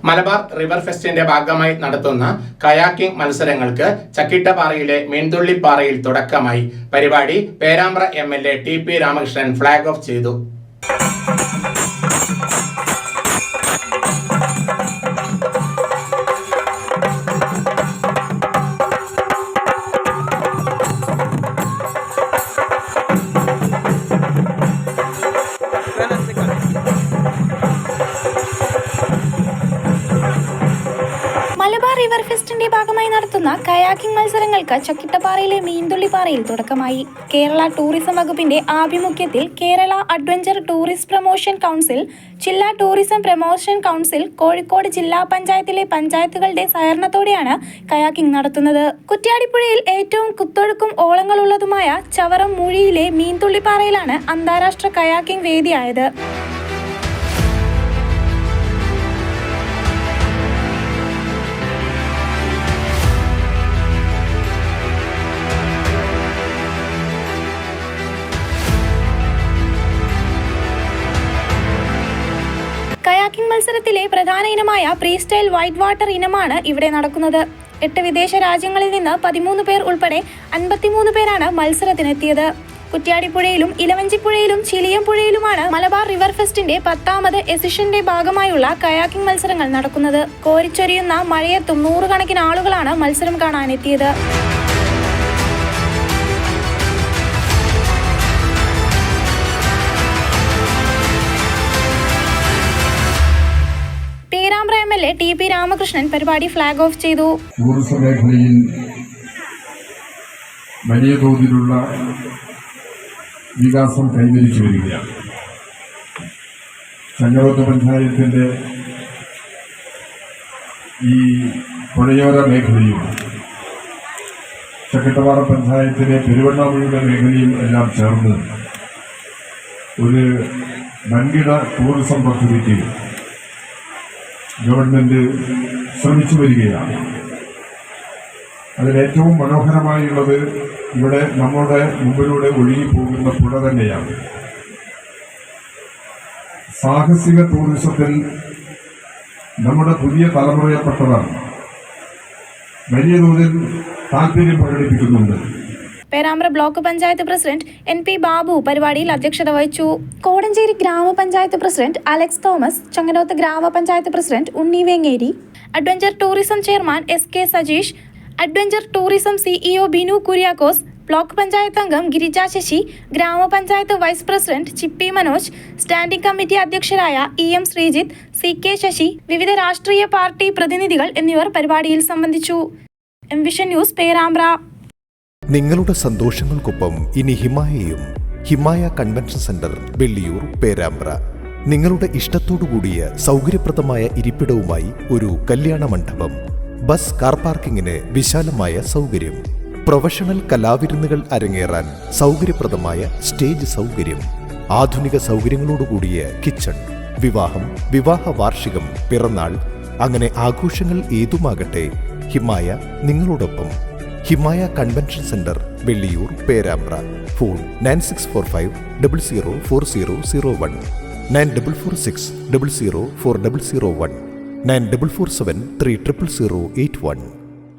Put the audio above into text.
Malabar river ഫെസ്റ്റിന്റെ ഭാഗമായി നടത്തുന്ന kayaking മത്സരങ്ങൾക്ക് ചക്കിട്ടപ്പാറയിലെ മീൻതുള്ളിപ്പാറയിൽ തുടക്കമായി. പരിപാടി Perambra MLA TP Ramakrishnan flag off ചെയ്തു. മലബാർ റിവർ ഫെസ്റ്റിന്റെ ഭാഗമായി നടത്തുന്ന കയാക്കിംഗ് മത്സരങ്ങൾക്ക് ചക്കിട്ടപ്പാറയിലെ മീൻതുള്ളിപ്പാറയിൽ തുടക്കമായി. കേരള ടൂറിസം വകുപ്പിന്റെ ആഭിമുഖ്യത്തിൽ Kerala adventure tourist promotion council, ജില്ലാ ടൂറിസം പ്രൊമോഷൻ കൗൺസിൽ, കോഴിക്കോട് ജില്ലാ പഞ്ചായത്തിലെ പഞ്ചായത്തുകളുടെ സഹകരണത്തോടെയാണ് കയാക്കിംഗ് നടത്തുന്നത്. കുറ്റ്യാടിപ്പുഴയിൽ ഏറ്റവും കുത്തൊഴുക്കും ഓളങ്ങളുള്ളതുമായ ചവറം മൂഴിയിലെ മീൻതുള്ളിപ്പാറയിലാണ് അന്താരാഷ്ട്ര കയാക്കിംഗ് വേദിയായത്. കയാക്കിംഗ് മത്സരത്തിലെ പ്രധാന ഇനമായ ഫ്രീ സ്റ്റൈൽ വൈറ്റ് വാട്ടർ ഇനമാണ് ഇവിടെ നടക്കുന്നത്. 8 വിദേശ രാജ്യങ്ങളിൽ നിന്ന് 13 പേർ ഉൾപ്പെടെ 53 പേരാണ് മത്സരത്തിനെത്തിയത്. കുറ്റ്യാടിപ്പുഴയിലും ഇലവഞ്ചിപ്പുഴയിലും ചിലിയംപുഴയിലുമാണ് മലബാർ റിവർ ഫെസ്റ്റിന്റെ 10ാമത് എഡിഷന്റെ ഭാഗമായുള്ള കയാക്കിംഗ് മത്സരങ്ങൾ നടക്കുന്നത്. കോരിച്ചൊരിയുന്ന മഴയത്തും നൂറുകണക്കിന് ആളുകളാണ് മത്സരം കാണാനെത്തിയത്. പേരാമ്പ്ര MLA TP രാമകൃഷ്ണൻ പരിപാടി ഫ്ളാഗ് ഓഫ് ചെയ്തു. ടൂറിസം മേഖലയിൽ വലിയ തോതിലുള്ള വികാസം കൈവരിച്ചു വരികയാണ്. ചങ്ങരോത്ത് പഞ്ചായത്തിന്റെ ഈ പുഴയോര മേഖലയും ചക്കിട്ടപ്പാറ പഞ്ചായത്തിലെ പെരുവണ്ണാമൊഴിയുടെ മേഖലയും എല്ലാം ചേർന്ന് ഒരു വൻകിട ടൂറിസം പദ്ധതിക്ക് ഗവൺമെന്റ് ശ്രമിച്ചു വരികയാണ്. അതിലേറ്റവും മനോഹരമായുള്ളത് ഇവിടെ നമ്മുടെ മുമ്പിലൂടെ ഒഴുകിപ്പോകുന്ന പുഴ തന്നെയാണ്. സാഹസിക ടൂറിസത്തിൽ നമ്മുടെ പുതിയ തലമുറയിൽപ്പെട്ടവർ വലിയ തോതിൽ താല്പര്യം പ്രകടിപ്പിക്കുന്നുണ്ട്. Perambra block panchayat president NP Babu പരിപാടിയിൽ അധ്യക്ഷത വഹിച്ചു. കോടഞ്ചേരി ഗ്രാമപഞ്ചായത്ത് president Alex Thomas, Changaroth grama panchayat president Unni Vengeri, adventure tourism chairman SK Sajeesh, adventure tourism CEO Binu Kuriakose, block panchayat അംഗം Girija Sasi, grama panchayat vice president Chippi Manoj, standing committee അധ്യക്ഷരായ EM ശ്രീജിത്ത്, CK ശശി, വിവിധ രാഷ്ട്രീയ പാർട്ടി പ്രതിനിധികൾ എന്നിവർ പരിപാടിയിൽ സംബന്ധിച്ചു. MVision news Perambra. നിങ്ങളുടെ സന്തോഷങ്ങൾക്കൊപ്പം ഇനി ഹിമായയും. Himaya convention centre, Velliyur, Perambra. നിങ്ങളുടെ ഇഷ്ടത്തോടുകൂടിയ സൗകര്യപ്രദമായ ഇരിപ്പിടവുമായി ഒരു കല്യാണ മണ്ഡപം, ബസ്, കാർ പാർക്കിങ്ങിന് വിശാലമായ സൗകര്യം, പ്രൊഫഷണൽ കലാവിരുന്നുകൾ അരങ്ങേറാൻ സൗകര്യപ്രദമായ സ്റ്റേജ് സൗകര്യം, ആധുനിക സൗകര്യങ്ങളോടുകൂടിയ കിച്ചൺ, വിവാഹം, വിവാഹ വാർഷികം, പിറന്നാൾ, അങ്ങനെ ആഘോഷങ്ങൾ ഏതുമാകട്ടെ, ഹിമായ നിങ്ങളോടൊപ്പം. Himaya convention centre, Velliyur, Perambra. Phone 9645 004001, 9446 004 001, 9447 3000881.